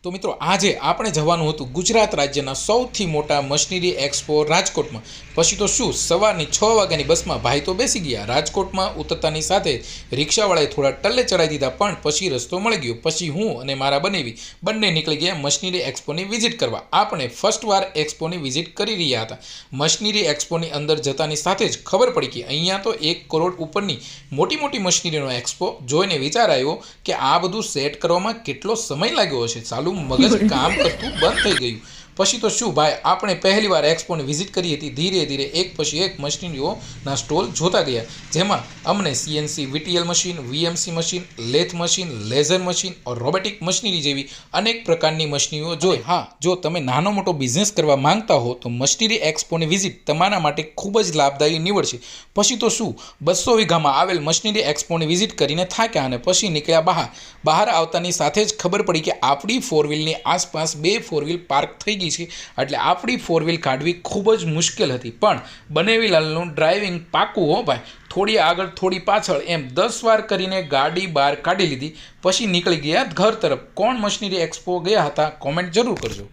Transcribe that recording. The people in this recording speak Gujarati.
તો મિત્રો આજે આપણે જવાનું હતું ગુજરાત રાજ્યના સૌથી મોટા મશીનરી એક્સપો રાજકોટમાં। પછી તો શું સવારની 6 વાગ્યાની બસમાં ભાઈ તો બેસી ગયા। રાજકોટમાં ઉતરતાની સાથે રિક્ષાવાળાએ થોડા ટલ્લે ચડાવી દીધા, પણ પછી રસ્તો મળી ગયો। પછી હું અને મારા બનેવી બંને નીકળી ગયા મશીનરી એક્સપોની વિઝિટ કરવા। આપણે ફર્સ્ટ વાર એક્સપોની વિઝિટ કરી રહ્યા હતા। મશીનરી એક્સપોની અંદર જતાની સાથે જ ખબર પડી કે અહીંયા તો 1 કરોડ ઉપરની મોટી મોટી મશીનરીનો એક્સપો જોઈને વિચાર આવ્યો કે આ બધું સેટ કરવામાં કેટલો સમય લાગ્યો હશે। ચાલુ મગજ કામ કરતું બંધ થઈ ગયું। પછી તો શું ભાઈ, આપણે પહેલી વાર એક્સપોની વિઝિટ કરી હતી। ધીરે ધીરે એક પછી એક મશીનરીઓના સ્ટોલ જોતા ગયા, જેમાં અમને CNC VTL machine, VMC machine, lathe machine, laser machine और રોબોટિક મશીનરી જેવી અનેક પ્રકારની મશીનરીઓ જોઈ। હા, જો તમે નાનો મોટો બિઝનેસ કરવા માંગતા હો તો મશીનરી એક્સપોની વિઝિટ તમારા માટે ખૂબ જ લાભદાયી નીવડશે। પછી તો શું 200 વીઘામાં આવેલ મશીનરી એક્સપોની વિઝિટ કરીને થાક્યા અને પછી નીકળ્યા બહાર આવતાની સાથે જ ખબર પડી કે આપણી 4 વ્હીલની આસપાસ 2 4 વ્હીલ પાર્ક થઈ ગઈ છે, એટલે આપણી 4 વ્હીલ કાઢવી ખૂબ જ મુશ્કેલ હતી। પણ બનેવીલાલનું ડ્રાઇવિંગ પાકું હો ભાઈ, થોડી આગળ થોડી પાછળ એમ 10 વાર કરીને ગાડી બહાર કાઢી લીધી, પછી નીકળી ગયા ઘર તરફ। કોણ મશીનરી એક્સપો ગયા હતા કોમેન્ટ જરૂર કરજો।